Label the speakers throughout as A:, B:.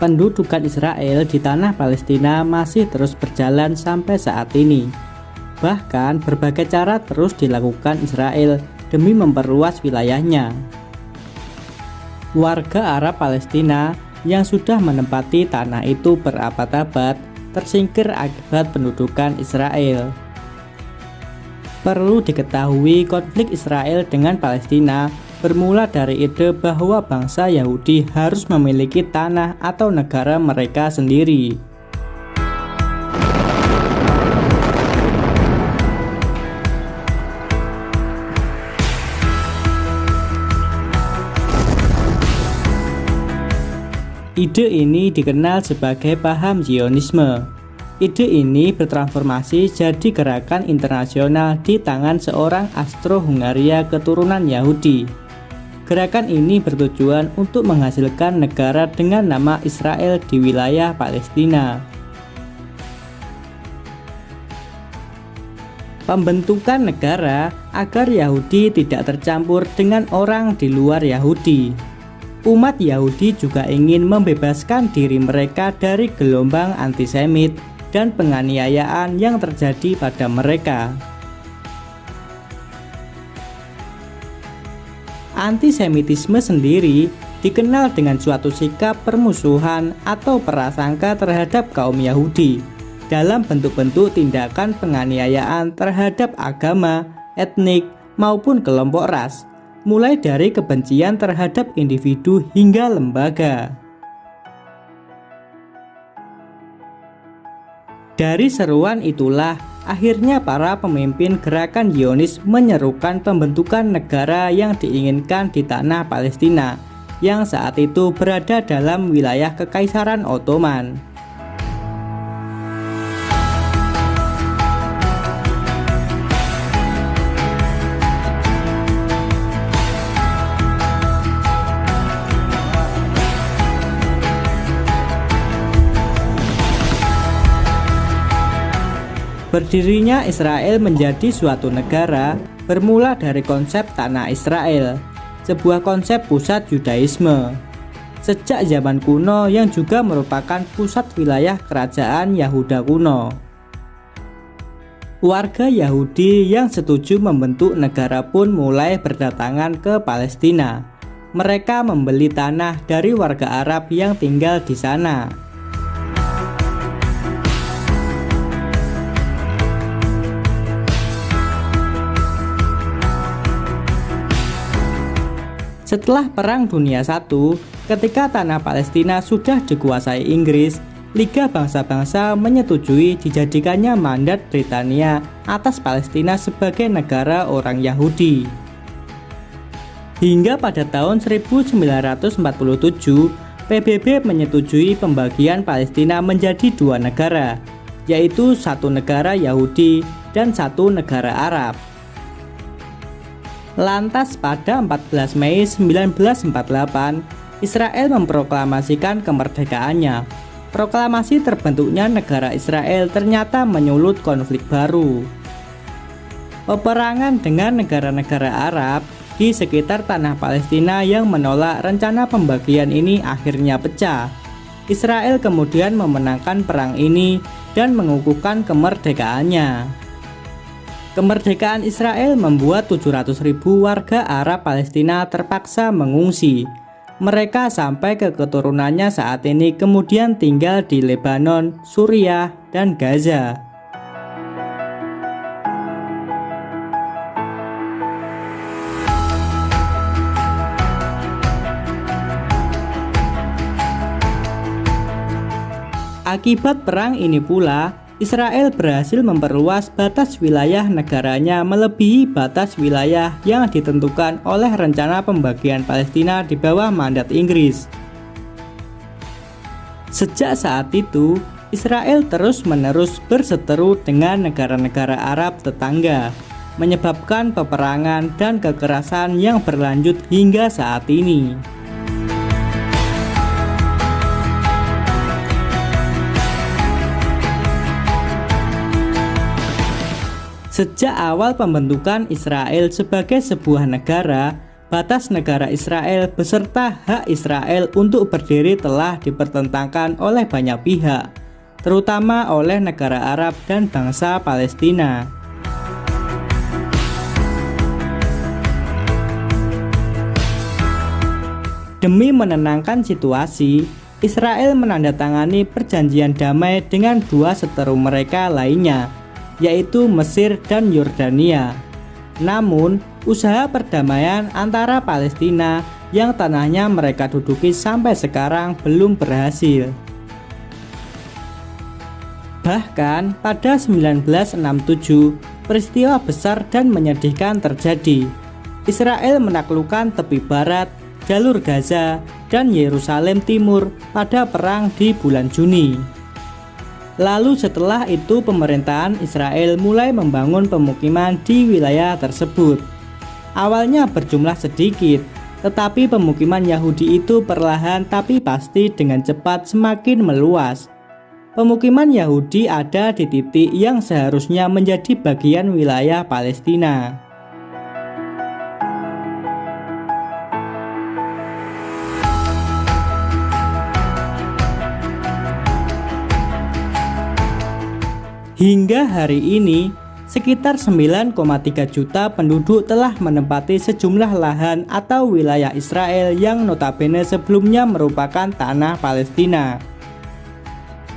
A: Pendudukan Israel di tanah Palestina masih terus berjalan sampai saat ini. Bahkan berbagai cara terus dilakukan Israel demi memperluas wilayahnya. Warga Arab Palestina yang sudah menempati tanah itu berabad-abad tersingkir akibat pendudukan Israel. Perlu diketahui, konflik Israel dengan Palestina bermula dari ide bahwa bangsa Yahudi harus memiliki tanah atau negara mereka sendiri. Ide ini dikenal sebagai paham Zionisme. Ide ini bertransformasi jadi gerakan internasional di tangan seorang Austro-Hungaria keturunan Yahudi. Gerakan ini bertujuan untuk menghasilkan negara dengan nama Israel di wilayah Palestina. Pembentukan negara agar Yahudi tidak tercampur dengan orang di luar Yahudi. Umat Yahudi juga ingin membebaskan diri mereka dari gelombang antisemit dan penganiayaan yang terjadi pada mereka. Antisemitisme sendiri dikenal dengan suatu sikap permusuhan atau prasangka terhadap kaum Yahudi dalam bentuk-bentuk tindakan penganiayaan terhadap agama, etnik, maupun kelompok ras, mulai dari kebencian terhadap individu hingga lembaga. Dari seruan itulah akhirnya para pemimpin gerakan Zionis menyerukan pembentukan negara yang diinginkan di tanah Palestina yang saat itu berada dalam wilayah Kekaisaran Ottoman. Berdirinya Israel menjadi suatu negara bermula dari konsep tanah Israel, sebuah konsep pusat Yudaisme. Sejak zaman kuno yang juga merupakan pusat wilayah kerajaan Yahuda kuno. Warga Yahudi yang setuju membentuk negara pun mulai berdatangan ke Palestina. Mereka membeli tanah dari warga Arab yang tinggal di sana. Setelah Perang Dunia I, ketika tanah Palestina sudah dikuasai Inggris, Liga Bangsa-Bangsa menyetujui dijadikannya mandat Britania atas Palestina sebagai negara orang Yahudi. Hingga pada tahun 1947, PBB menyetujui pembagian Palestina menjadi dua negara, yaitu satu negara Yahudi dan satu negara Arab. Lantas pada 14 Mei 1948, Israel memproklamasikan kemerdekaannya. Proklamasi terbentuknya negara Israel ternyata menyulut konflik baru. Peperangan dengan negara-negara Arab di sekitar tanah Palestina yang menolak rencana pembagian ini akhirnya pecah. Israel kemudian memenangkan perang ini dan mengukuhkan kemerdekaannya. Kemerdekaan Israel membuat 700.000 warga Arab Palestina terpaksa mengungsi. Mereka sampai ke keturunannya saat ini kemudian tinggal di Lebanon, Suriah, dan Gaza. Akibat perang ini pula, Israel berhasil memperluas batas wilayah negaranya melebihi batas wilayah yang ditentukan oleh rencana pembagian Palestina di bawah mandat Inggris. Sejak saat itu, Israel terus-menerus berseteru dengan negara-negara Arab tetangga, menyebabkan peperangan dan kekerasan yang berlanjut hingga saat ini. Sejak awal pembentukan Israel sebagai sebuah negara, batas negara Israel beserta hak Israel untuk berdiri telah dipertentangkan oleh banyak pihak, terutama oleh negara Arab dan bangsa Palestina. Demi menenangkan situasi, Israel menandatangani perjanjian damai dengan dua seteru mereka lainnya, yaitu Mesir dan Yordania. Namun, usaha perdamaian antara Palestina yang tanahnya mereka duduki sampai sekarang belum berhasil. Bahkan pada 1967, peristiwa besar dan menyedihkan terjadi. Israel menaklukkan tepi barat, jalur Gaza, dan Yerusalem Timur pada perang di bulan Juni. Lalu setelah itu pemerintahan Israel mulai membangun pemukiman di wilayah tersebut. Awalnya berjumlah sedikit, tetapi pemukiman Yahudi itu perlahan tapi pasti dengan cepat semakin meluas. Pemukiman Yahudi ada di titik yang seharusnya menjadi bagian wilayah Palestina. Hingga hari ini, sekitar 9,3 juta penduduk telah menempati sejumlah lahan atau wilayah Israel yang notabene sebelumnya merupakan tanah Palestina.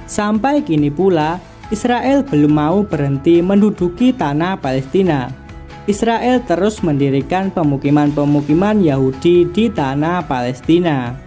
A: Sampai kini pula, Israel belum mau berhenti menduduki tanah Palestina. Israel terus mendirikan pemukiman-pemukiman Yahudi di tanah Palestina.